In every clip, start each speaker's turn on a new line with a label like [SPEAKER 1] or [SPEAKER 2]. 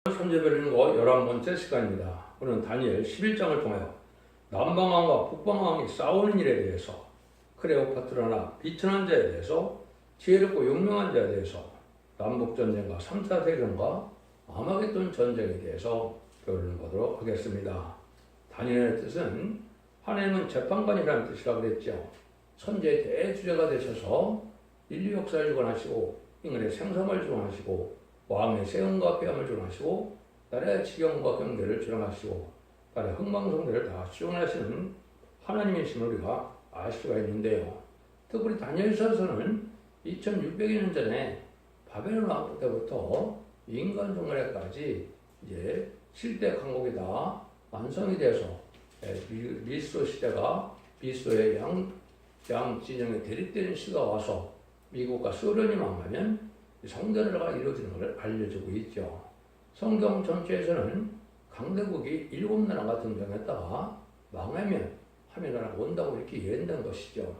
[SPEAKER 1] 천재별인고 11번째 시간입니다. 오늘은 다니엘 11장을 통하여 남방왕과 북방왕이 싸우는 일에 대해서, 클레오파트라나 비천한 자에 대해서, 지혜롭고 용맹한 자에 대해서, 남북전쟁과 3차 대전과 아마겟돈 전쟁에 대해서 교훈을 보도록 하겠습니다. 다니엘의 뜻은 하나님은 재판관이라는 뜻이라고 그랬죠. 천재의 대주제가 되셔서 인류 역사를 주관하시고 인간의 생사를 주관하시고 왕의 세움과 폐함을 주관하시고 나라의 지경과 경계를 주관하시고 나라의 흥망성쇠를 다 주관하시는 하나님이심을 우리가 알 수가 있는데요. 특별히 다니엘서서는 2600여 년 전에 바벨론 왕국 때부터 인간 종말에까지 이제 7대 강국이 다 완성이 돼서 미스도 시대가 미스도의 양 진영에 대립되는 시가 와서 미국과 소련이 망하면 성전화가 이루어지는 것을 알려주고 있죠. 성경 전체에서는 강대국이 7나라가 등장했다가 망하면 한 나라가 온다고 이렇게 예언된 것이죠.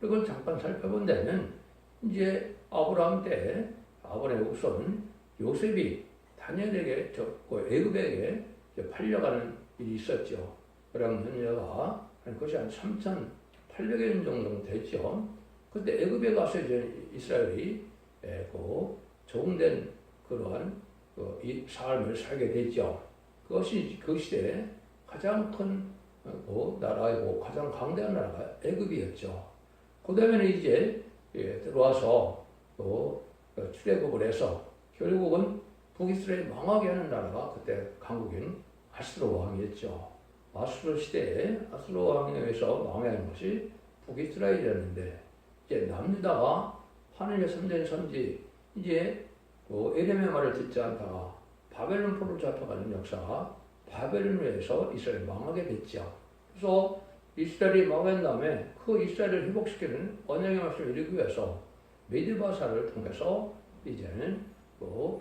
[SPEAKER 1] 이걸 잠깐 살펴본다면 이제 아브라함 때 아브라함의 우선 요셉이 다니엘에게 애굽에게 팔려가는 일이 있었죠. 그럼 현재가 그것이 한 3,800여 년 정도 됐죠. 그때 애굽에 가서 이제 이스라엘이 적응된 그러한 이 삶을 살게 됐죠. 그것이 그 시대에 가장 큰 나라이고 가장 강대한 나라가 애굽이었죠. 그 다음에는 이제 들어와서 출애굽을 해서 결국은 북이스라엘 망하게 하는 나라가 그때 강국인 아수르 왕이었죠. 아수르 시대에 아수르 왕에 의해서 망하는 것이 북이스라엘이었는데 이제 남유다가 하늘의 선전 선지 이제 에렘의 말을 듣지 않다가 바벨론 포로 잡혀가는 역사가 바벨론에 의해서 이스라엘이 망하게 됐죠. 그래서 이스라엘이 망한 다음에 그 이스라엘을 회복시키는 언약의 말씀을 이루기 위해서 메드바사를 통해서 이제는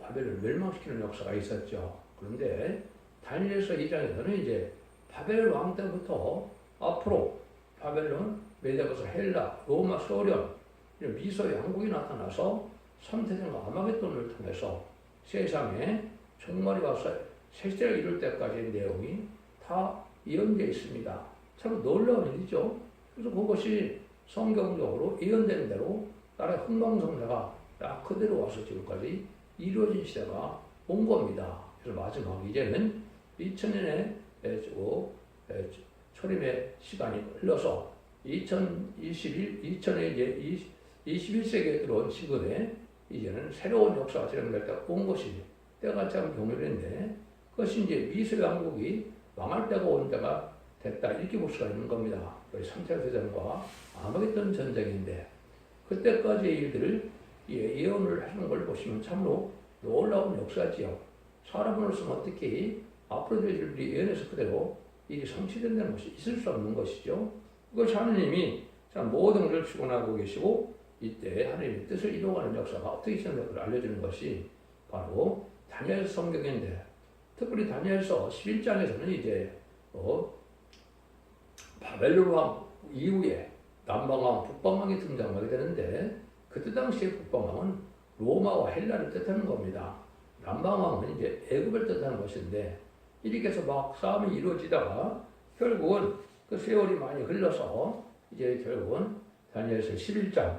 [SPEAKER 1] 바벨론을 멸망시키는 역사가 있었죠. 그런데 다니엘서 2장에서는 이제 바벨론 왕 때부터 앞으로 바벨론, 메드바사, 헬라, 로마, 소련 이런 미소 양국이 나타나서 3대전과 아마겟돈을 통해서 세상에 종말이 와서 세시대를 이룰 때까지의 내용이 다 예언되어 있습니다. 참 놀라운 일이죠. 그래서 그것이 성경적으로 예언된 대로 나라의 흥망성쇠가 딱 그대로 와서 지금까지 이루어진 시대가 온 겁니다. 그래서 마지막 이제는 2000년에 초림의 시간이 흘러서 2021에 이제 21세기에 들어온 시간에 이제는 새로운 역사가 진행될 때가 온 것이 때가 참 경멸인데 그것이 이제 미스 왕국이 망할 때가 온 때가 됐다 이렇게 볼 수가 있는 겁니다. 3차 대전과 아마겟돈 전쟁인데 그때까지의 일들을 예언을 하는 걸 보시면 참으로 놀라운 역사지요. 사람으로서는 어떻게 앞으로 될 일들이 예언해서 그대로 일이 성취된다는 것이 있을 수 없는 것이죠. 그것이 하느님이 모든 것을 주관하고 계시고 이때 하나님의 뜻을 이루어가는 역사가 어떻게 진행될지 알려주는 것이 바로 다니엘서 성경인데 특별히 다니엘서 11장에서는 이제 바벨론 왕 이후에 남방왕, 북방왕이 등장하게 되는데 그때 당시에 북방왕은 로마와 헬라를 뜻하는 겁니다. 남방왕은 이제 애굽을 뜻하는 것인데 이렇게 해서 막 싸움이 이루어지다가 결국은 그 세월이 많이 흘러서 이제 결국은 다니엘서 11장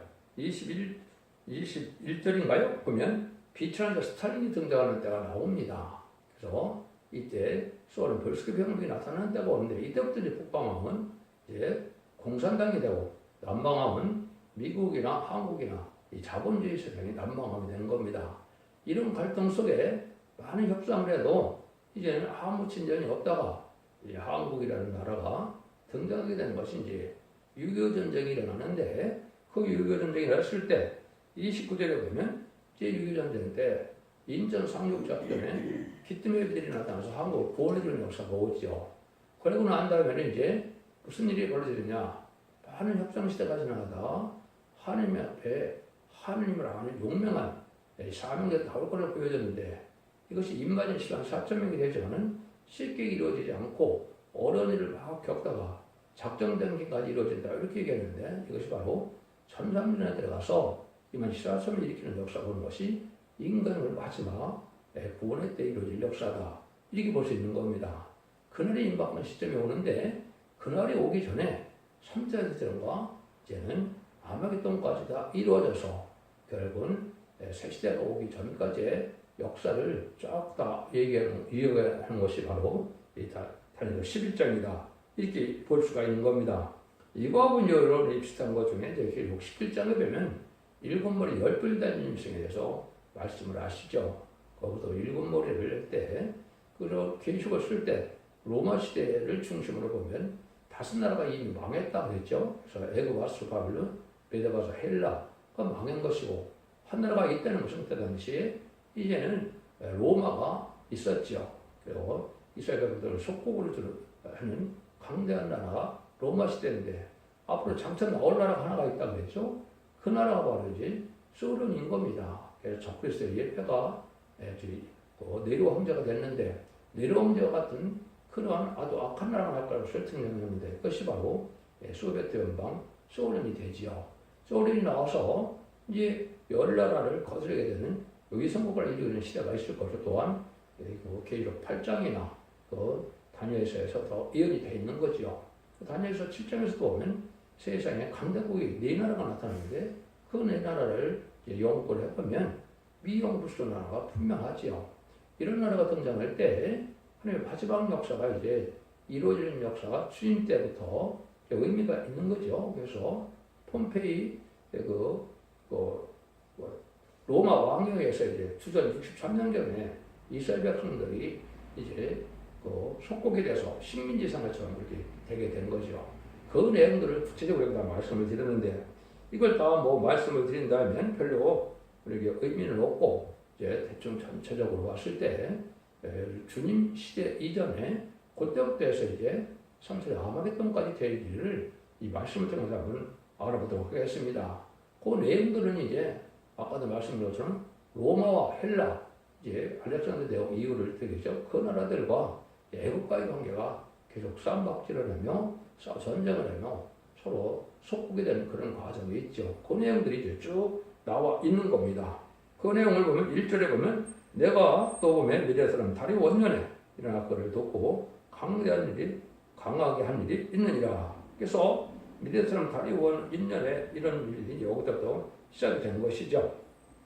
[SPEAKER 1] 21절인가요? 보면 비천한 자 스탈린이 등장하는 때가 나옵니다. 그래서 이때 소련 볼스키 병력이 나타나는 때가 오는데 이때부터 이제 북방왕은 이제 공산당이 되고 남방왕은 미국이나 한국이나 이 자본주의 세상이 남방왕이 되는 겁니다. 이런 갈등 속에 많은 협상을 해도 이제는 아무 진전이 없다가 이제 한국이라는 나라가 등장하게 되는 것이 이제 6.25 전쟁이 일어나는데 그 6.25 전쟁이 일어났을 때 29절에 보면 제6.25 전쟁 때 인천 상륙작전에 기트맵들이 나타나서 한국을 구원해주는 역사가 오죠. 그러고 난 다음에는 이제 무슨 일이 벌어지느냐 많은 협상시대가 지나가다 하나님 앞에 하나님을 아는 용맹한 사명자가 나올 것을 보여줬는데 이것이 임반인 시간 4,000명이 되지만은 쉽게 이루어지지 않고 어려운 일을 막 겪다가 작정 단계까지 이루어진다 이렇게 얘기했는데 이것이 바로 1300년에 들어가서 이만 시라섬을 일으키는 역사가 오는 것이 인간을 마지막 구원의 때 이루어질 역사다. 이렇게 볼 수 있는 겁니다. 그날이 임박하는 시점이 오는데 그날이 오기 전에 3차 대전과 이제는 아마겟돈까지 다 이루어져서 결국은 새 시대가 오기 전까지의 역사를 쫙 다 얘기하는 것이 바로 이 다니엘 11장이다. 이렇게 볼 수가 있는 겁니다. 이거하고 여러분이 비슷한 것 중에 이제 결국 11장에 보면 일곱 머리 열불 다진 짐승에 대해서 말씀을 아시죠? 거기서 일곱 머리를 할 때, 그렇게 계시록을 쓸 때 로마 시대를 중심으로 보면 다섯 나라가 이미 망했다 그랬죠. 그래서 애굽, 아수르, 바빌론, 메데바서, 헬라가 망한 것이고 한 나라가 있다는 것은 그때 당시에 이제는 로마가 있었죠. 그리고 이스라엘 백성들을 속국으로 하는 강대한 나라가 로마 시대인데 앞으로 장차 나올 나라가 하나가 있다 그랬죠. 그 나라가 바로 이제 소련인 겁니다. 그래서 적그리스도의 예표가 네로 황제가 됐는데 네로 황제와 같은 그러한 아주 악한 나라가 날 거라고 설득했는데 그것이 바로 소비에트 연방 소련이 되지요. 소련이 나와서 이제 열 나라를 거스르게 되는 위성국가를 이루는 시대가 있을 것이고 또한 계시록 8장이나 다니엘서에서 더 예언이 되어 있는 거지요. 다니엘서 7장에서도 보면 세상에 강대국이 네 나라가 나타나는데 그 네 나라를 영국을 해보면 미영부수 나라가 분명하지요. 이런 나라가 등장할 때 하나님의 마지막 역사가 이제 이루어지는 역사가 주임 때부터 의미가 있는 거죠. 그래서 폼페이 로마 왕영에서 이제 주전 63년 전에 이스라엘 백성들이 이제 속국이 돼서 식민지 생활처럼 이렇게 되게 된 거죠. 그 내용들을 구체적으로 다 말씀을 드렸는데 이걸 다 말씀을 드린다면 별로 우리에게 의미는 없고 이제 대충 전체적으로 봤을 때 주님 시대 이전에 그때부터 해서 이제 3세대 아마겟돈까지 될 일을 이 말씀을 통해서 한번 알아보도록 하겠습니다. 그 내용들은 이제 아까도 말씀드린 것처럼 로마와 헬라 이제 알렉산더 대왕 이후를 되겠죠. 그 나라들과 애국과의 관계가 계속 싸움박질을 하며 전쟁을 하며 서로 속국이 되는 그런 과정이 있죠. 그 내용들이 이제 쭉 나와 있는 겁니다. 그 내용을 보면 1절에 보면 내가 또 보면 미디아 사람 다리 원년에 일어날 것을 돕고 강하게 한 일이 있느니라. 그래서 미디아 사람 다리 원년에 이런 일이 여기서부터 시작이 된 것이죠.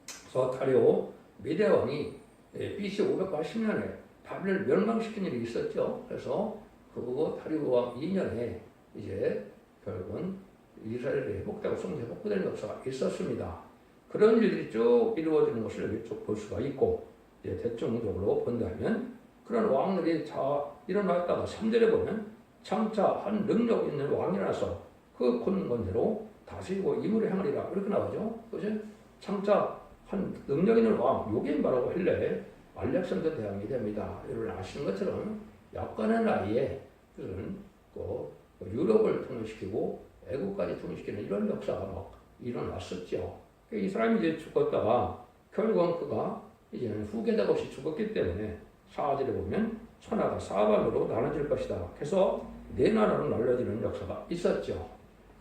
[SPEAKER 1] 그래서 다리오 미디아 왕이 BC 580년에 바벨을 멸망시킨 일이 있었죠. 그래서 그거 다리오 왕 2년에 이제 결국은 이스라엘이 회복되고 성도 회복되는 역사가 있었습니다. 그런 일들이 쭉 이루어지는 것을 쭉 볼 수가 있고 대충적으로 본다면 그런 왕들이 다 일어났다가 3절에 보면 장차 한 능력 있는 왕이라서 그 권건대로 다스리고 임무를 행하리라 이렇게 나오죠. 그것이 장차 한 능력 있는 왕, 요게 바로 헬레의 알렉산더 대왕이 됩니다. 여러분 아시는 것처럼 약간의 나이에 그런 유럽을 통일시키고 애국까지 통일시키는 이런 역사가 막 일어났었죠. 이 사람이 이제 죽었다가 결국은 그가 이제는 후계자가 없이 죽었기 때문에 4절에 보면 천하가 사방으로 나눠질 것이다. 그래서 네 나라로 나눠지는 역사가 있었죠.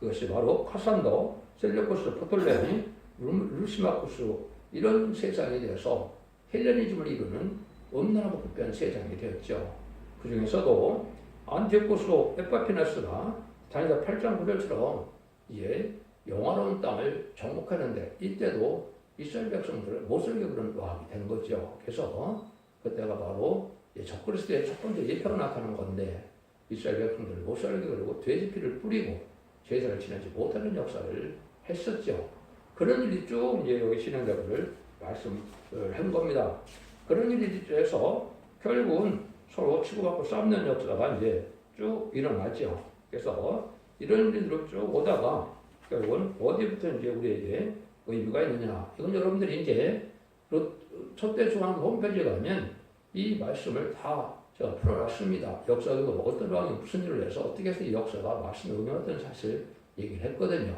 [SPEAKER 1] 그것이 바로 카산도, 셀레코스, 포톨레미, 루시마쿠스 이런 세상에 대해서 헬레니즘을 이루는 엄나라고 급변 세상이 되었죠. 그 중에서도 안티오코스 에파피나스가 다니엘 8장 9절처럼 이제 영화로운 땅을 정복하는데 이때도 이스라엘 백성들을 못살게 그런 왕이 된 거죠. 그래서 그때가 바로 적그리스도의 첫 번째 예표가 나타난 건데 이스라엘 백성들을 못살게 그리고 돼지피를 뿌리고 제사를 지내지 못하는 역사를 했었죠. 그런 일이 쭉 이제 여기 신앙자들을 말씀을 한 겁니다. 그런 일이 해서 결국은 서로 치고받고 싸우는 역사가 이제 쭉 일어났죠. 그래서 이런 일들로 쭉 오다가 결국은 어디부터 이제 우리에게 의미가 있느냐. 이건 여러분들이 이제 첫대 중앙 홈페이지에 가면 이 말씀을 다 제가 풀어놨습니다. 역사적으로 어떤 왕이 무슨 일을 해서 어떻게 해서 이 역사가 말씀에 응용했던 사실 얘기를 했거든요.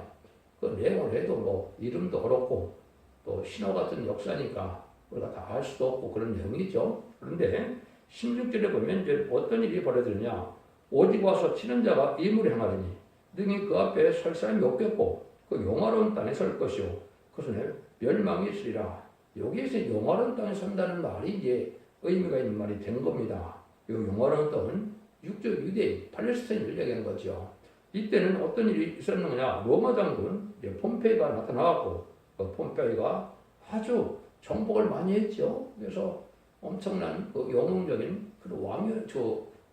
[SPEAKER 1] 그 내용을 해도 이름도 어렵고 또 신호 같은 역사니까 우리가 다 알 수도 없고 그런 내용이죠. 그런데 16절에 보면 이제 어떤 일이 벌어지느냐. 오직 와서 치는 자가 임을 행하리니 능히 그 앞에 설 사람이 없겠고 그 영화로운 땅에 설 것이요 그것은 멸망이 있으리라. 여기에서 영화로운 땅에 산다는 말이 이제 의미가 있는 말이 된 겁니다. 이 영화로운 땅은 육적 유대인, 팔레스타인을 얘기하는 거죠. 이때는 어떤 일이 있었느냐? 로마 장군 폼페이가 나타나고 그 폼페이가 아주 정복을 많이 했죠. 그래서 엄청난 그 영웅적인 그런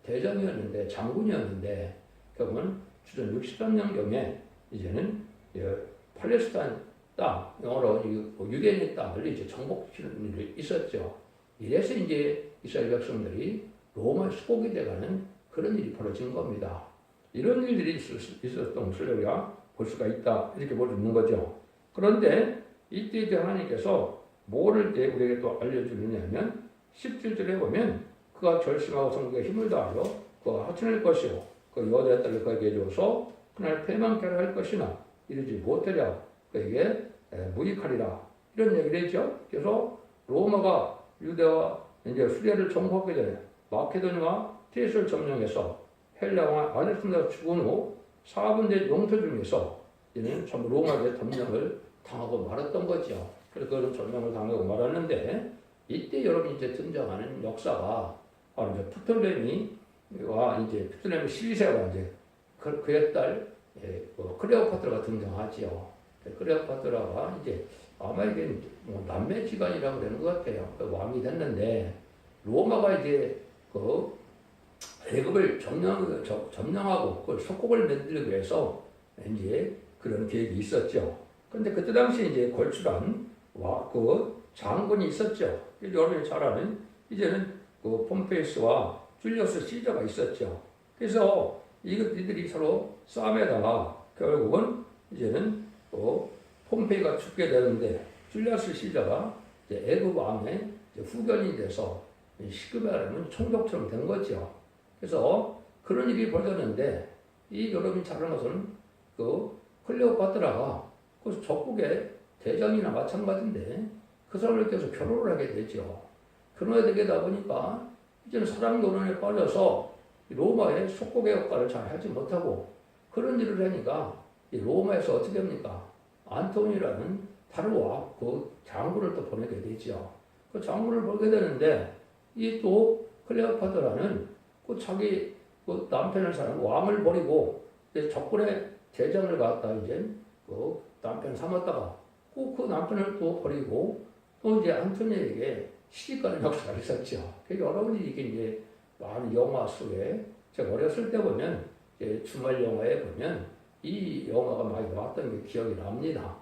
[SPEAKER 1] 대장이었는데 장군이었는데 결국은 주전 63년경에 이제는 팔레스타인 땅, 영어로 유대인의 땅을 이제 정복시키는 일이 있었죠. 이래서 이제 이스라엘 백성들이 로마의 수복이 돼가는 그런 일이 벌어진 겁니다. 이런 일들이 있었던 것을 우리가 볼 수가 있다. 이렇게 볼 수 있는 거죠. 그런데 이때 이제 하나님께서 뭐를 우리에게 또 알려주느냐면 17절에 보면 그가 결심하고 성국에 힘을 다하여 그가 하천할 것이고 그 여자의 딸을 그에게 줘서 그날 패망케 할 것이나 이르지 못하랴 그에게 무익하리라 이런 얘기를 했죠. 그래서 로마가 유대와 이제 수리아를 정복하게 되네 마케도니아와 티에스를 점령해서 헬라 왕 알렉산더가 죽은 후 4분대 영토 중에서 이는 참 로마의 점령을 당하고 말았던 거죠. 그래서 그런 점령을 당하고 말았는데 이때 여러분이 이제 등장하는 역사가 바로 이제 프톨레미와 이제 프톨레미 12세와 이제 그의 딸 클레오파트라가 등장하지요. 클레오파트라가 이제 아마 이게 뭐 남매지간이라고 되는 것 같아요. 왕이 됐는데 로마가 이제 그 애굽을 점령하고 그 속국을 만들기 위해서 이제 그런 계획이 있었죠. 그런데 그때 당시 이제 걸출한 그 장군이 있었죠. 여러분이 잘 아는 이제는 그 폼페이스와 줄리어스 시저가 있었죠. 그래서 이들이 서로 싸움에다가 결국은 이제는 폼페이가 죽게 되는데 줄리어스 시저가 이제 애굽 왕의 후견이 돼서 시급하면 총독처럼 된 거죠. 그래서 그런 일이 벌어졌는데 이 여러분이 잘 아는 것은 그 클레오파트라가 그 적국의 대장이나 마찬가지인데 그 사람을 계속 결혼을 하게 되죠. 결혼하게 되다 보니까 이제는 사랑 노릇에 빠져서 로마의 속국의 역할을 잘 하지 못하고 그런 일을 하니까 로마에서 어떻게 합니까? 안토니라는 다른 그 장군을 또 보내게 되죠. 그 장군을 보게 되는데 이 또 클레오파트라는 그 자기 그 남편을 사는 왕을 버리고 적군의 대장을 갖다 이제 그 남편 삼았다가 그 남편을 또 버리고 또 이제 안토니에게 시집가는 역사가 있었죠. 여러분이 이게 이제 많은 영화 속에 제가 어렸을 때 보면 주말 영화에 보면 이 영화가 많이 나왔던 게 기억이 납니다.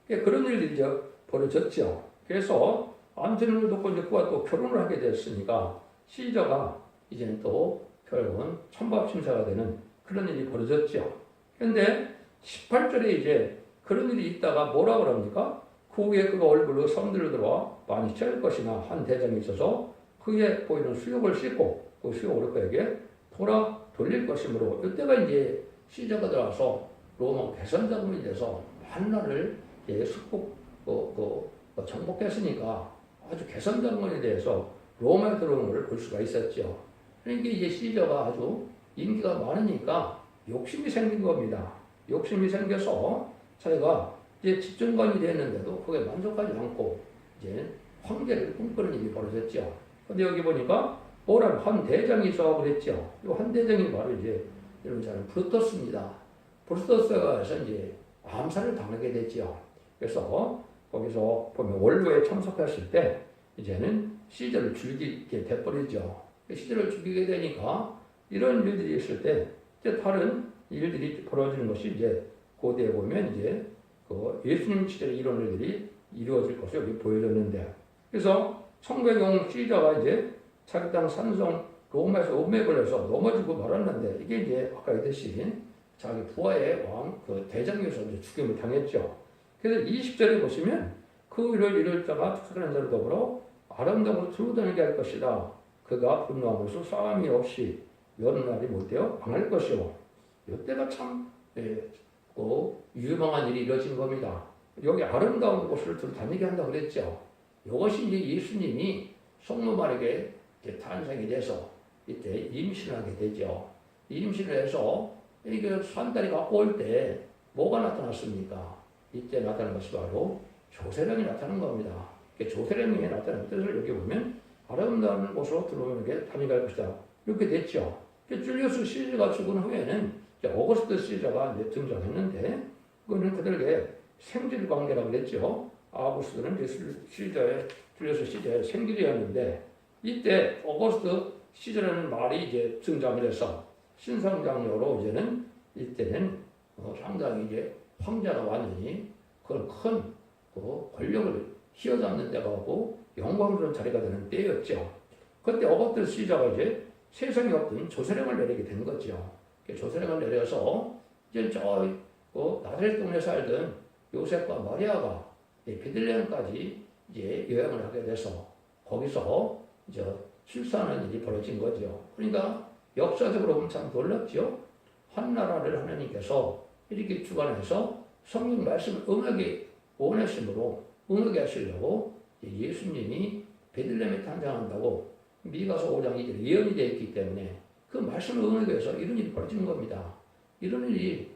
[SPEAKER 1] 그런 일들이 이제 벌어졌죠. 그래서 안토니를 돕고 이제 그와 또 결혼을 하게 됐으니까 시저가 이제는 또 결국은 천박심사가 되는 그런 일이 벌어졌죠. 그런데 18절에 이제 그런 일이 있다가 뭐라 그럽니까? 그 후에 그가 얼굴로 섬들로 들어와 많이 취할 것이나 한 대장이 있어서 그에 보이는 수욕을 씻고 그 수욕으로 그에게 돌릴 것이므로 이때가 이제 시저가 들어와서 로마 개선자금이 돼서 한나를 정복했으니까 아주 개선자금에 대해서 로마에 들어오는 것을 볼 수가 있었죠. 그러니까 이제 시저가 아주 인기가 많으니까 욕심이 생긴 겁니다. 욕심이 생겨서 자기가 이제 집정관이 됐는데도 그게 만족하지 않고 이제 황제를 꿈꾸는 일이 벌어졌죠. 근데 여기 보니까 뭐라는 한 대장이 있어 그랬죠. 이 한 대장이 바로 이제 여러분 잘 브루터스입니다. 브루터스가 해서 이제 암살을 당하게 됐죠. 그래서 거기서 보면 원로에 참석했을 때 이제는 시저를 죽이게 돼버리죠. 시저를 죽이게 되니까 이런 일들이 있을 때 이제 다른 일들이 벌어지는 것이 이제 고대에 보면 이제 그 예수님 시대에 이런 일들이 이루어질 것을 여기 보여줬는데 그래서 성배경 시저가 이제 자기 땅 산성 로마에서 음에 걸려서 넘어지고 말았는데 이게 이제 아까 얘기했듯이 자기 부하의 왕 그 대장에서 이제 죽임을 당했죠. 그래서 20절에 보시면 그 일을 이룰 자가 특별한 자를 더불어 아름다움으로 두루 다니게 할 것이다. 그가 분노함으로써 싸움이 없이 여느 날이 못되어 망할 것이요. 이때가 참 유망한 일이 이루어진 겁니다. 여기 아름다운 곳을 두루 다니게 한다고 그랬죠. 이것이 이제 예수님이 성모마리아에게 탄생이 돼서 이때 임신하게 되죠. 임신을 해서 이게 산딸이 갖고 올 때 뭐가 나타났습니까? 이때 나타난 것이 바로 조세령이 나타난 겁니다. 조세lem이 나타낸 뜻을 여기 보면 아름다운 곳으로 들어오는 게 담이 갈 것이다. 이렇게 됐죠. 줄리우스 시저가 죽은 후에는 오거스트 시저가 이제 등장했는데 그거는 그들에게 생질 관계라고 그랬죠. 아우구스트는 시저의 줄리우스 시저의 생질이었는데 이때 오거스트 시저라는 말이 이제 등장을 해서 신성장녀로 이제는 이때는 상당히 이제 황제가 완전히 그런 큰 권력을 휘어잡는 때가 오고 영광스러운 자리가 되는 때였죠. 그때 오거스트 시저가 이제 세상에 없던 조세령을 내리게 된 거죠. 조세령을 내려서 이제 나사렛 동네 살던 요셉과 마리아가 베들레헴까지 이제 여행을 하게 돼서 거기서 이제 출산하는 일이 벌어진 거죠. 그러니까 역사적으로 보면 참 놀랍죠. 한 나라를 하나님께서 이렇게 주관해서 성경 말씀을 응하게 원하심으로 응하게 하시려고 예수님이 베들레헴에 탄생한다고 미가서 5장 2절에 예언이 되어 있기 때문에 그 말씀을 응하기 위해서 이런 일이 벌어지는 겁니다. 이런 일이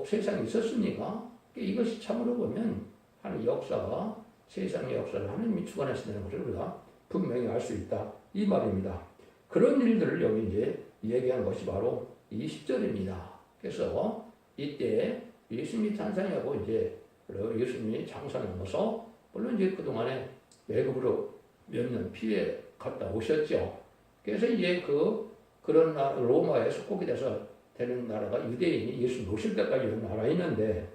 [SPEAKER 1] 세상에 있었습니까? 이것이 참으로 보면 하나님의 역사가 세상의 역사를 하나님이 주관하신다는 것을 우리가 분명히 알 수 있다. 이 말입니다. 그런 일들을 여기 이제 얘기한 것이 바로 이 10절입니다. 그래서 이때 예수님이 탄생하고 이제 예수님이 장사하면서 물론 이제 그동안에 외국으로 몇 년 피해 갔다 오셨죠. 그래서 이제 그런 로마에 속국이 돼서 되는 나라가 유대인이 예수 모실 때까지 나라에 있는데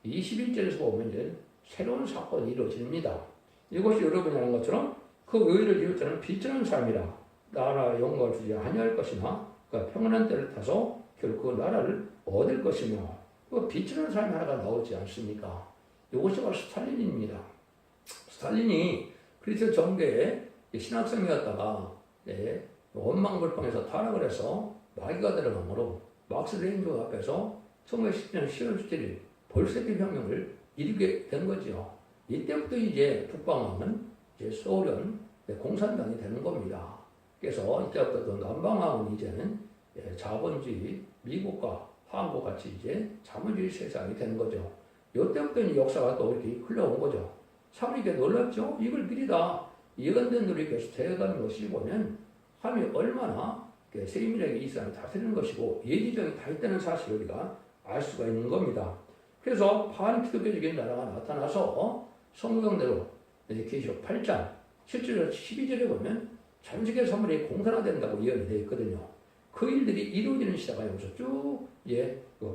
[SPEAKER 1] 21절에서 보면 이제 새로운 사건이 이루어집니다. 이것이 여러분이 아는 것처럼 그 의를 이루자는 비천한 삶이라 나라 영광을 주지 아니할 것이나 그 평안한 때를 타서 결국 그 나라를 얻을 것이며 그 비천한 삶 하나가 나오지 않습니까? 이것이 바로 스탈린입니다. 스탈린이 그리스 정계의 신학생이었다가 원망불평에서 타락을 해서 마귀가 들어가므로 막스 레인조 앞에서 1910년 10월 17일 볼셰비 혁명을 이루게 된 거죠. 이때부터 이제 북방왕은 이제 소련 공산당이 되는 겁니다. 그래서 이때부터 남방왕은 이제는 자본주의 미국과 한국 같이 이제 자본주의 세상이 되는 거죠. 이때부터 역사가 또 이렇게 흘러온 거죠. 참 이게 놀랍죠? 이걸 미리 다 예언된 들이 계속 되어가는 것이 보면 하나님이 얼마나 세밀하게 이 세상을 다스리는 것이고 예지정이 다 있다는 사실을 우리가 알 수가 있는 겁니다. 그래서 반기독교적인 나라가 나타나서 성경대로 계시록 8장 7절 12절에 보면 전 세계 선물이 공산화된다고 예언이 되어 있거든요. 그 일들이 이루어지는 시대가 여기서 쭉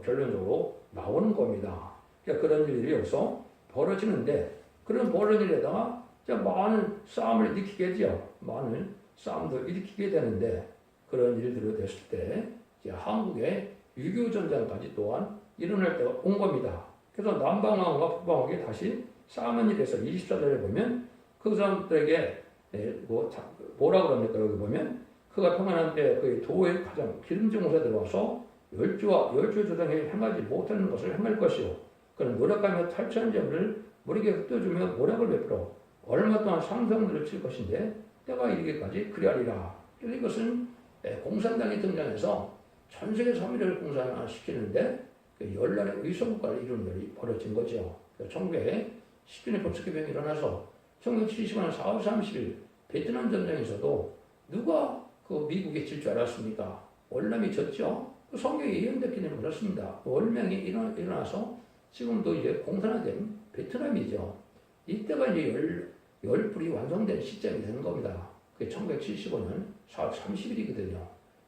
[SPEAKER 1] 결론적으로 나오는 겁니다. 그러니까 그런 일들이 여기서 벌어지는데 그런 벌어진 일에다가 많은 싸움을 일으키게 되죠. 많은 싸움도 일으키게 되는데 그런 일들이 됐을 때 이제 한국의 6.25 전쟁까지 또한 일어날 때가 온 겁니다. 그래서 남방왕과 북방왕이 다시 싸움한 일에서 24절에 보면 그 사람들에게 뭐라 그럽니까? 여기 보면 그가 평안한 때 그 도의 가장 기름진 곳에 들어와서 열주 조상이 행하지 못하는 것을 행할 것이요. 그는 노력하며 탈취한 점을 우리에게 흩어주며 모략을 베풀어 얼마 동안 상성들을 칠 것인데 때가 이르기까지 그리하리라. 그래서 이것은 공산당이 등장해서 전 세계 섬유를 공산화시키는데 열날의 의소국가를 이루는 일이 벌어진 거죠. 1910년에 법석개병이 일어나서 1970년 4월 30일 베트남 전쟁에서도 누가 미국이 질 줄 알았습니까? 월남이 졌죠. 성경에 예언됐기 때문에 그렇습니다. 월명이 일어나서 지금도 이제 공산화된 베트남이죠. 이때가 이제 열불이 완성된 시점이 되는 겁니다. 그게 1975년 4월 30일이거든요.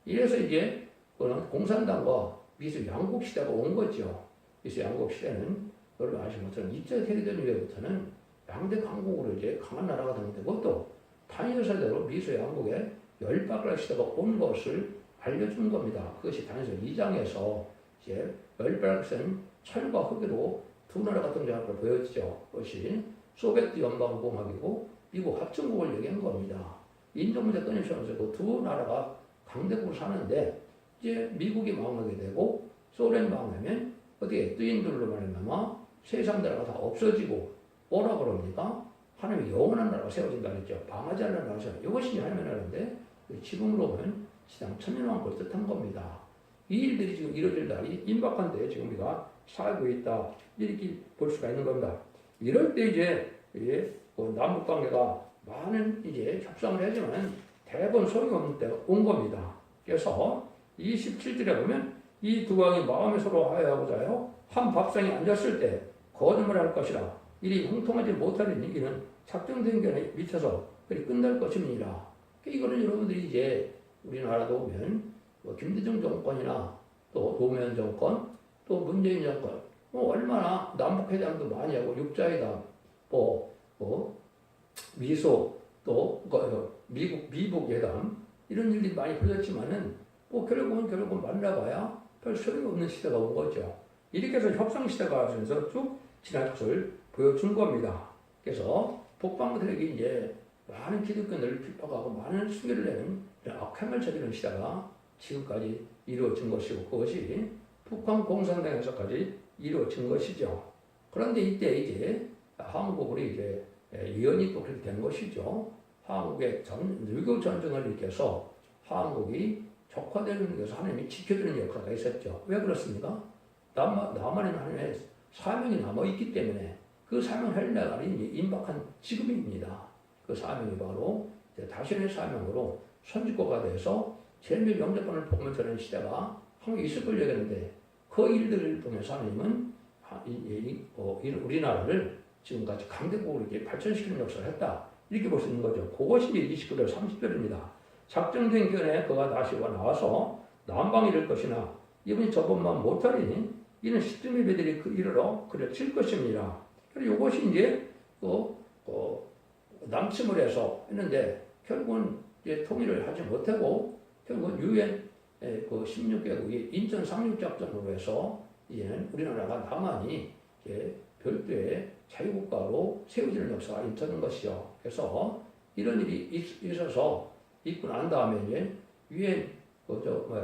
[SPEAKER 1] 이래서 이제 공산당과 미소 양국 시대가 온 거죠. 미소 양국 시대는 여러분 아시는 것처럼 2차 세계대전 이후부터는 양대 강국으로 이제 강한 나라가 되는데 그것도 단일세대로 미소 양국의 열박할 시대가 온 것을 알려준 겁니다. 그것이 단일서 2장에서 이제 열박한 철과 흙으로 두 나라가 등장할 걸 보여지죠. 그것이 소비에트 연방공화국이고 미국 합중국을 얘기한 겁니다. 인도 문제 끊이면서 그 두 나라가 강대국으로 사는데 이제 미국이 망하게 되고 소련이 망하면 어떻게 뜨인들로 말하면 세상 나라가 다 없어지고 뭐라 그럽니까? 하나님의 영원한 나라가 세워진다 그랬죠. 방하지 않는 나라가 세워진다. 이것이 하나님의 나라인데 지금으로 보면 시장 천년왕국을 뜻한 겁니다. 이 일들이 지금 이루어질 날이 임박한데 지금 우리가 살고 있다 이렇게 볼 수가 있는 겁니다. 이럴 때 이제 그 남북 관계가 많은 이제 협상을 하지만 대부분 소용이 없는 때가 온 겁니다. 그래서 27절에 보면 이 두 왕이 마음에 서로 화해하고자요 한 밥상에 앉았을 때 거짓말할 것이라 일이 형통하지 못하리니 이는 작정된 견에 밑에서 그리 끝날 것임이니라. 이거는 여러분들이 이제 우리나라도 보면 뭐 김대중 정권이나 또 노무현 정권 또 문재인 정권 뭐 얼마나 남북회담도 많이 하고 육자회담 뭐 미소 또 미국 회담 이런 일들이 많이 벌어졌지만은 뭐 결국은 만나봐야 별 소용이 없는 시대가 온 거죠. 이렇게 해서 협상 시대가 가면서 쭉 지난 것을 보여준 겁니다. 그래서 북방들에게 이제 많은 기득권을 핍박하고 많은 수혜를 내는 악행을 저지르는 시대가 지금까지 이루어진 것이고 그것이 북한 공산당에서까지 이루어진 것이죠. 그런데 이때 이제 한국으로 이제 위헌이 또 그렇게 된 것이죠. 한국의 유교 전쟁을 일으켜서 한국이 적화되는 것에서 하나님이 지켜주는 역사가 있었죠. 왜 그렇습니까? 남한에는 하나님의 사명이 남아있기 때문에 그 사명을 하려고 임박한 지금입니다. 그 사명이 바로 다신의 사명으로 선지국가 돼서 제일 영접권을 복음을 전하는 시대가 한국에 있을 걸려겠는데 그 일들을 보면서 하나님은 우리나라를 지금까지 강대국으로 이렇게 발전시키는 역사를 했다. 이렇게 볼 수 있는 거죠. 그것이 이제 29절, 30절입니다. 작정된 견해 그가 다시 나와서 남방에 이를 것이나 이분이 저번만 못하리니 이는 시드미 배들이 이르러 그를 칠 것입니다. 그리고 이것이 이제 남침을 해서 했는데 결국은 이제 통일을 하지 못하고 결국은 유엔 그 16개국이 인천 상륙작전으로 해서 이제는 우리나라가 남한이 이제 별도의 자유국가로 세워지는 역사가 있었는 것이죠. 그래서 이런 일이 있어서 있고 난 다음에 이제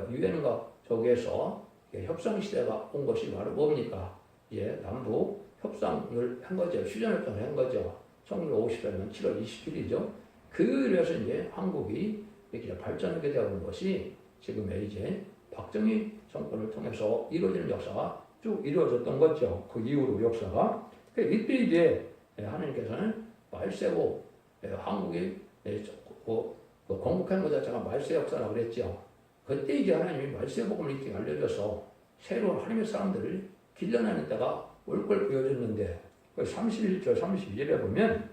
[SPEAKER 1] 유엔과 저기에서 협상 시대가 온 것이 바로 뭡니까? 이제 남북 협상을 한 거죠. 휴전협정을 한 거죠. 1958년 7월 20일이죠. 그래서 이제 한국이 이렇게 발전하게 되는 것이 지금의 이제 박정희 정권을 통해서 이루어지는 역사가 쭉 이루어졌던 거죠. 그 이후로 역사가. 이때 이제 하나님께서는 말세고 한국이 건국한 것 자체가 말세 역사라고 그랬죠. 그때 이제 하나님이 말세 복음을 이렇게 알려줘서 새로운 하나님의 사람들을 길러내는 때가 올 걸 보여줬는데 31절 32절에 보면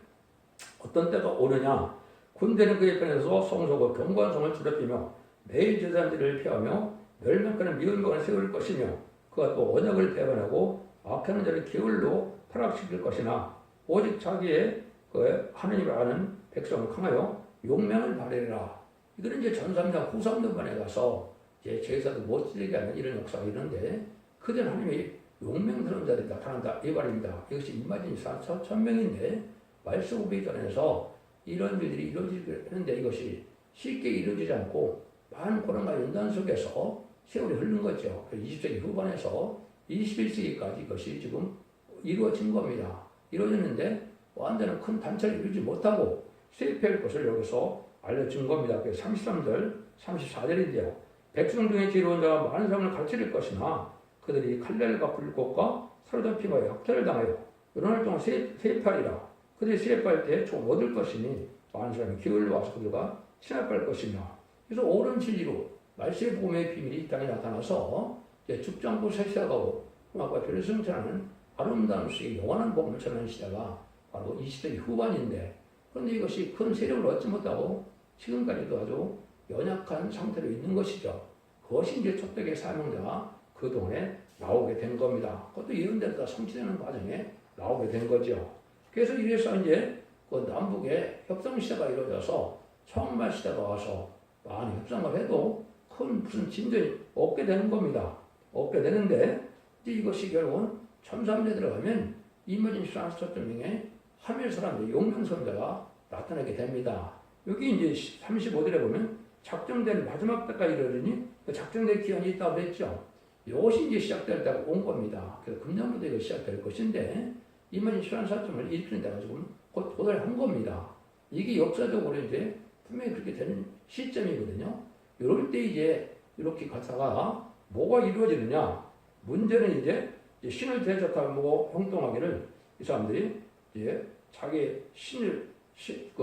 [SPEAKER 1] 어떤 때가 오느냐 군대는 그의 편에서 성소고 경관성을 더럽히며 매일 제사장들을 피하며 멸망하는 미운병을 세울 것이며 그가 또 언약을 배반하고 악하는 자를 게을로 타락시킬 것이나 오직 자기의 그 하나님을 아는 백성을 강하여 용맹을 바래라. 이거는 이제 전삼장 후삼년반에 가서 이제 제사도 못 지르게 하는 이런 역사가 있는데 그들은 하나님의 용맹스러운 자들이 나타난다 이 말입니다. 이것이 임마진이 4,000명인데 말씀오기 전에서 이런 일들이 이루어지는데 이것이 쉽게 이루어지지 않고 많은 고난과 연단 속에서 세월이 흐른 거죠. 20세기 후반에서 21세기까지 이것이 지금 이루어진 겁니다. 이루어졌는데 완전한 큰 단체를 이루지 못하고 실패할 것을 여기서 알려준 겁니다. 33절, 34절인데요. 백성 중에 지혜로운 자가 많은 사람을 가르칠 것이나 그들이 칼날과 불꽃과 사로잡힘과 약탈을 당하여 여러 날 동안 세입하리라. 그들이 세입할 때 총 얻을 것이니 많은 사람이 기울러 와서 그들과 친합할 것이며 그래서 옳은 진리로 말세의 복음의 비밀이 이 땅에 나타나서 죽장부 세시하고 아까 별승천하는 아름다운 수의 영원한 복음을 전하는 시대가 바로 20세기 후반인데 그런데 이것이 큰 세력을 얻지 못하고 지금까지도 아주 연약한 상태로 있는 것이죠. 그것이 이제 초대의 사명자가 그동안에 나오게 된 겁니다. 그것도 예언대로 성취되는 과정에 나오게 된 거죠. 그래서 이래서 이제 그 남북의 협상 시대가 이루어져서 청말 시대가 와서 많이 협상을 해도 큰 무슨 진전이 없게 되는 겁니다. 없게 되는데 이제 이것이 결국은 1300년에 들어가면 이머진 프랑스토명의 하멜 사람들 용맹선자가 나타나게 됩니다. 여기 이제 35절에 보면 작정된 마지막 때까지 이르르니 그 작정된 기한이 있다고 그랬죠. 이것이 이제 시작될 때가 온 겁니다. 그래서 금년부터 이거 시작될 것인데 이머진 프랑스토명을 일으키는 데가 지금 곧 도달한 겁니다. 이게 역사적으로 이제 분명히 그렇게 되는 시점이거든요. 이럴 때 이제 이렇게 가다가 뭐가 이루어지느냐? 문제는 이제 신을 대적하고 형통하기를 이 사람들이 이제 자기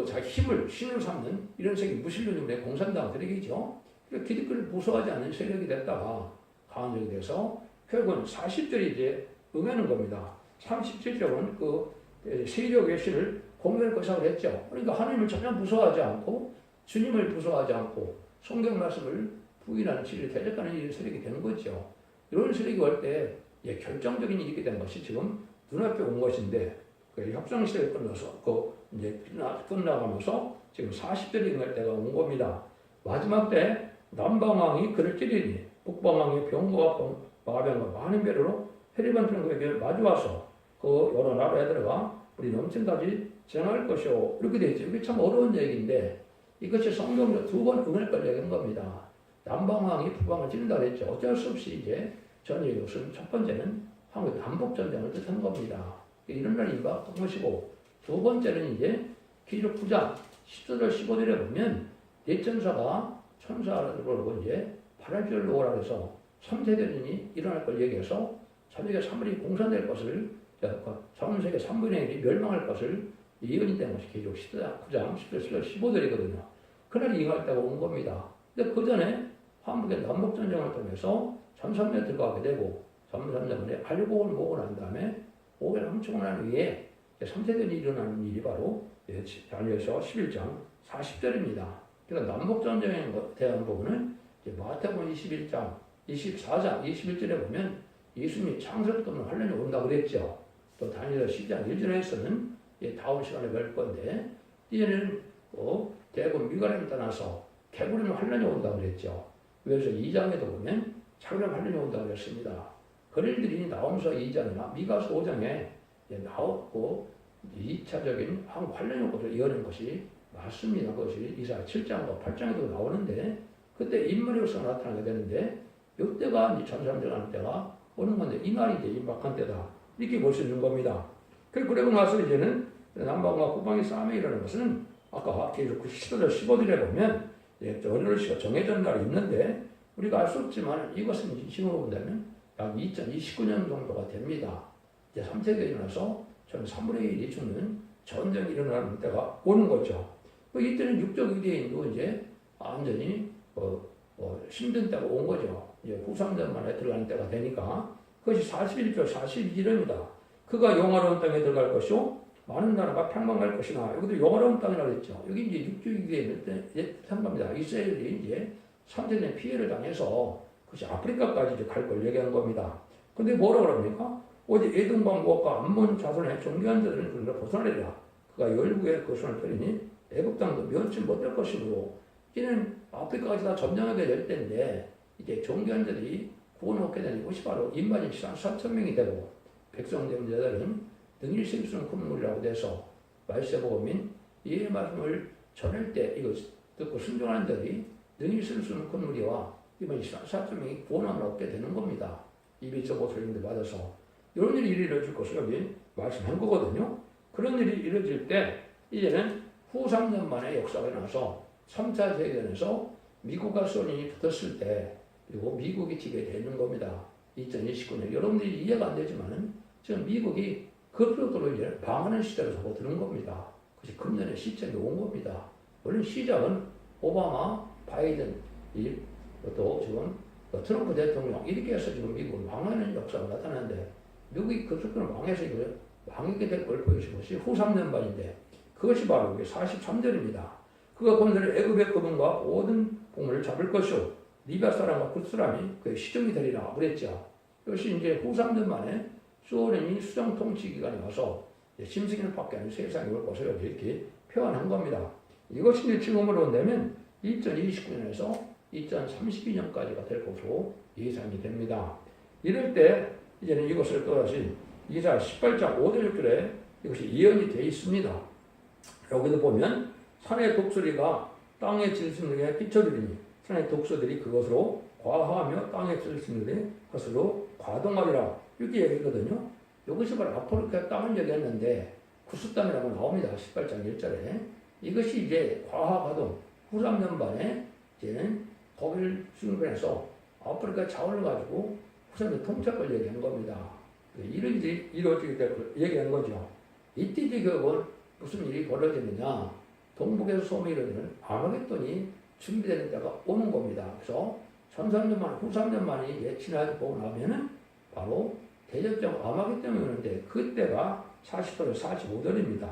[SPEAKER 1] 자기 힘을 신을 삼는 이런 세력이 무신론이면 공산당 세력이죠. 기득권을 부수하지 않는 세력이 됐다가 강원적이 돼서 결국은 40절이 이제 응하는 겁니다. 37절은 그 세력의 신을 공멸할 것이라고 했죠. 그러니까 하나님을 전혀 부수하지 않고 주님을 부수하지 않고 성경 말씀을 부인하는 진리를 대적하는 이런 세력이 되는 거죠. 이런 세력이 올 때 결정적인 일이 된 것이 지금 눈앞에 온 것인데 그 협상 시대가 끝나서 이제 끝나가면서 지금 40절이 응할 때가 온 겁니다. 마지막 때 남방왕이 그를 찌르니 북방왕이 병거와 마병과 많은 배로 헤리반 평국에게 마주와서 그 여러 나라에 들어가 우리 넘친다지 쟁할 것이오. 이렇게 되어 있죠. 이게 참 어려운 얘기인데 이것이 성경으로 2번 응할 걸 얘기한 겁니다. 남방왕이 북방을 찌른다 그랬죠. 어쩔 수 없이 이제 전의 것은 첫 번째는 한국 남북전쟁을 뜻하는 겁니다. 이런 날이 임박한 것이고 두 번째는 이제 기록 9장 14절 15절에 보면 예천사가 천사를 보고 이제 8월절 오라 해서 3세대인이 일어날 걸 얘기해서 자기가 3분이 공산될 것을 전 세계 3분의 1이 멸망할 것을 예언된 것이 기록 9장 14절 15절이거든요. 그날이 임할 때가 온 겁니다. 근데 그 전에 한국의 남북전쟁을 통해서 전선에 들어가게 되고 전선에 알곡을 모으고 난 다음에 5개를 훔치고 난 후에 3세대인이 일어나는 일이 바로 다니엘서 11장 40절입니다. 그러니까 남북전쟁에 대한 부분은 마태복음 21장, 24장, 21절에 보면 예수님이 창세부터 환란이 온다고 그랬죠. 또 다니엘서 10장 1절에서는 다음 시간에 뵐 건데 이제는 대부분 미가람을 떠나서 개구리는 환란이 온다고 그랬죠. 그래서 2장에도 보면 차그람 환란이 온다고 그랬습니다. 그들이 나오면서 2장이나 미가서 5장에 나왔고 2차적인 한국 환란이 올 것을 예언한 것이 맞습니다. 그것이 이사야 7장과 8장에도 나오는데 그때 인물로서 나타나게 되는데 이때가 이제 전삼전하는 때가 오는 건데 이 날이 이제 임박한 때다. 이렇게 볼 수 있는 겁니다. 그리고 나서 이제는 남방과 북방의 싸움이 일어나는 것은 아까 계속 10절 15절에 보면 어느 시가 정해진 날이 있는데 우리가 알 수 없지만 이것은 지금으로 본다면 약 2029년 정도가 됩니다. 이제 3세기가 일어나서 전 3분의 1이 죽는 전쟁이 일어나는 때가 오는 거죠. 이때는 육적 유대인도 이제 완전히 힘든 때가 온 거죠. 이제 후삼전 만에 들어가는 때가 되니까 그것이 41절 42절입니다. 그가 영화로운 땅에 들어갈 것이요 많은 나라가 평망할 것이나 여기도 영화로운 땅이라고 했죠. 여기 이제 육적 유대인을 상합니다. 이스라엘이 이제 3세대 피해를 당해서 그것이 아프리카까지 이제 갈 걸 얘기한 겁니다. 근데 뭐라고 그럽니까? 어디 에돔과 모압과 암몬 자손의 존귀한 자들은 그들을 벗어나리라. 그가 열국의 그 손을 펴리니 애굽 땅도 면치 못할 것이므로 이는 아프리카까지 다 점령하게 될 때인데 이제 존귀한 자들이 구원 얻게 되는 이것이 바로 인반이 3,000명이 되고 백성 된 자들은 능일 심수는 콧물이라고 돼서 말세복음인 이 말씀을 전할 때 이거 듣고 순종하는 자들이 능일 심수는 콧물이와 이번 4,000명이 구원을 얻게 되는 겁니다. 입이 저고 소리인데 받아서 이런 일이 이루어질 것을 여기 말씀한 거거든요. 그런 일이 이루어질 때 이제는 후 3년 만에 역사가 나서 3차 세계대전에서 미국과 소련이 붙었을 때 그리고 미국이 지게 되는 겁니다. 2029년 여러분들이 이해가 안 되지만 지금 미국이 급속도로 이제 방어하는 시대로 접어드는 겁니다. 그것이 금년의 시점이 온 겁니다. 물론 시작은 오바마, 바이든, 또 지금 트럼프 대통령 이렇게 해서 지금 미국을 방어하는 역사가 나타나는데 미국이 급속도로 망해서 이걸 망하게 될 걸 보여주는 것이 후 3년 반인데 그것이 바로 43절입니다. 그가 본들의 애굽의 거분과 모든 보물을 잡을 것이요 리비아 사람과 굿 사람이 그의 시종이 되리라 그랬죠. 이것이 이제 후 3년 만에 소련이 수정 통치 기간에 와서 심승을 받게 하는 세상이 올 것을 이렇게 표현한 겁니다. 이것이 이제 지금으로 본다면 2029년에서 2032년까지가 될 것으로 예상이 됩니다. 이럴 때 이제는 이것을 또다시 이사야 18장 5절 6절에 이것이 예언이 되어 있습니다. 여기도 보면 산의 독수리가 땅에 질승들에 끼쳐들이니 산의 독수들이 그것으로 과하며 땅에 질승들이 그것으로 과동하리라 이렇게 얘기했거든요. 이것이 바로 아프리카 땅을 얘기했는데 구스 땅이라고 나옵니다. 18장 1절에 이것이 이제 과하가동 후 3년 반에 이제는 거기를 수용해서 아프리카 자원을 가지고 후삼의 통첩을 얘기한 겁니다. 이런 일이 이루어지게 될 걸 얘기한 거죠. 이때 결국은 무슨 일이 벌어지느냐? 동북에서 소문이 이르는 아마겟돈이 준비되는 때가 오는 겁니다. 그래서 1300년 만에, 900년 만에 이제 지나고 보고 나면은 바로 대접적 아마겟돈이 오는데 그때가 40도에서 45도입니다.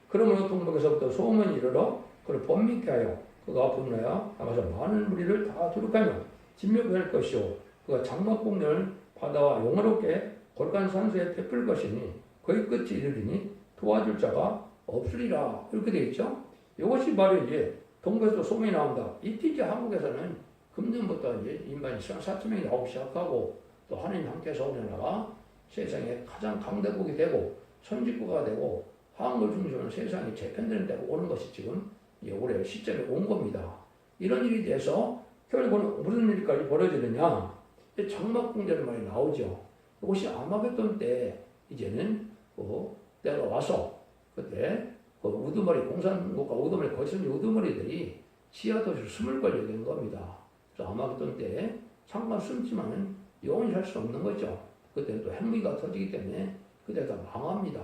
[SPEAKER 1] 그러므로 동북에서부터 소문이 이르러 그를 번민케 하여 그가 분노하여 나가서 많은 무리를 다 두룩하며 진멸할 것이요 그가 장막공년을 바다와 용화롭게 골간 산수에 베풀 것이니 거의 끝이 이르리니 도와줄 자가 없으리라. 이렇게 되어 있죠. 이것이 바로 이제 동북에서 소문이 나온다. 이때 이제 한국에서는 금년부터 이제 인간이 4천명이 나오기 시작하고 또 하나님 함께해서 우리나라가 세상에 가장 강대국이 되고 선진국가 되고 한국을 중심으로 세상이 재편되는 때가 오는 것이 지금 올해 시점에 온 겁니다. 이런 일이 돼서 결국은 무슨 일까지 벌어지느냐? 장막궁전의 말이 나오죠. 이것이 아마겟돈 때 이제는 때가 와서 그때 우두머리 공산국가 우두머리 거친 우두머리들이 지하도시로 숨을 걸게 된 겁니다. 그래서 아마겟돈 때 잠깐 숨지만은 영원히 살 수 없는 거죠. 그때는 또 핵무기가 터지기 때문에 그때 다 망합니다.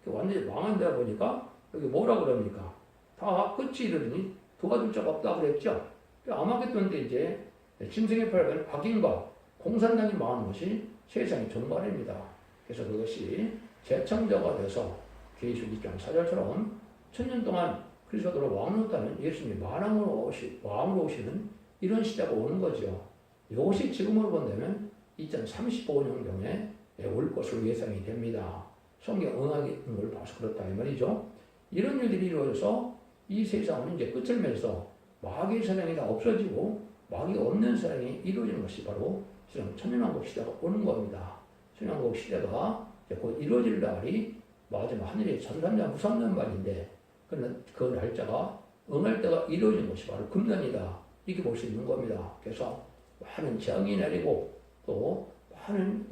[SPEAKER 1] 완전히 망한 데다 보니까 여기 뭐라 그럽니까? 다 끝이 이르니 도와줄 자가 없다 그랬죠. 아마겟돈 때 이제 짐승의 팔은 박인과 공산당이 망한 것이 세상의 전반입니다. 그래서 그것이 재창조가 돼서 계시록 2장 4절처럼 천년 동안 그리스도로 왕노릇하는 예수님이 왕으로 오시는 이런 시대가 오는 거죠. 이것이 지금으로 본다면 2035년경에 올 것으로 예상이 됩니다. 성경 응하는 걸 봐서 그렇다 이 말이죠. 이런 일들이 이루어져서 이 세상은 이제 끝을 맺어서 마귀의 사랑이 다 없어지고 마귀 없는 사랑이 이루어지는 것이 바로 지금 천년왕국 시대가 오는 겁니다. 천년왕국 시대가 곧 이루어질 날이 마지막 하늘의 전산년 후삼년 말인데 그 날짜가 응할 때가 이루어진 것이 바로 금년이다. 이렇게 볼 수 있는 겁니다. 그래서 많은 재앙이 내리고 또 많은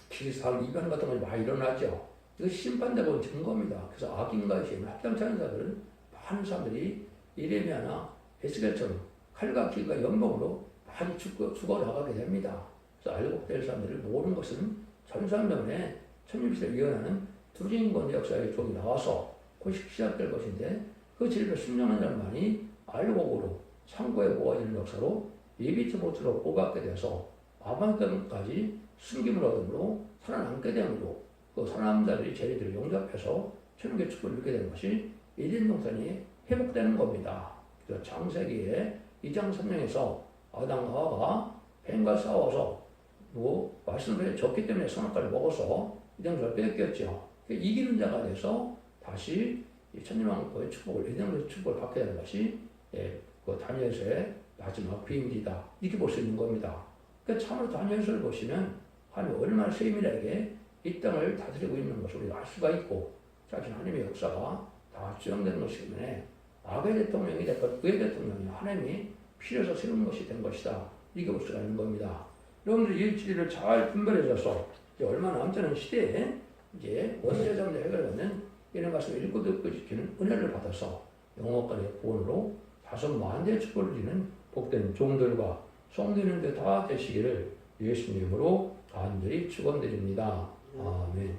[SPEAKER 1] 기사한 이변 같은 것이 많이 일어나죠. 이거 심판되고 증거입니다. 그래서 악인과의 힘을 합당찮은 자들은 많은 사람들이 예레미야나 에스겔처럼 칼과 길과 연봉으로 많이 죽어나가게 됩니다. 그래서 알고 될 사람들을 모르는 것은 천상전에 천일시대를 위헌하는 두진권 역사의 쪽이 나와서 곧 시작될 것인데 그 진리를 순종한 자만이 알고로 상고에 모아지는 역사로 예비치 못으로 뽑았게 돼서 아방까지 숨김을 얻음으로 살아남게 되므로 그 살아남은 자들이 죄리들을 용접해서 천국의 축복을 누리게 되는 것이 에덴 동산이 회복되는 겁니다. 그래서 창세기에 2장 3장에서 아담과 하와가 뱀과 싸워서 말씀을 졌기 때문에 선악과를 먹어서 이장을 뺏겼죠. 이기는 자가 돼서 다시 천년왕국의 축복을 에덴의 축복을 받게 되는 것이 그 다니엘서의 마지막 비밀이다. 이렇게 볼 수 있는 겁니다. 그러니까 참으로 다니엘서를 보시면 하나님이 얼마나 세밀하게 이 땅을 다스리고 있는 것을 우리가 알 수가 있고 자신 하나님의 역사가 다 수용되는 것이기 때문에 악의 대통령이 됐건 의의 대통령이 하나님이 필요해서 세운 것이 된 것이다. 이렇게 볼 수가 있는 겁니다. 여러분들 이 진리를 잘 분별해줘서 얼마 남지 않은 시대에 이제 원죄 자문제 해결하는 이런 말씀을 읽고 듣고 지키는 은혜를 받아서 영원간의 구원으로 5만대의 축복을 누리는 복된 종들과 성도님들 다 되시기를 예수님으로 간절히 축원드립니다. 아멘.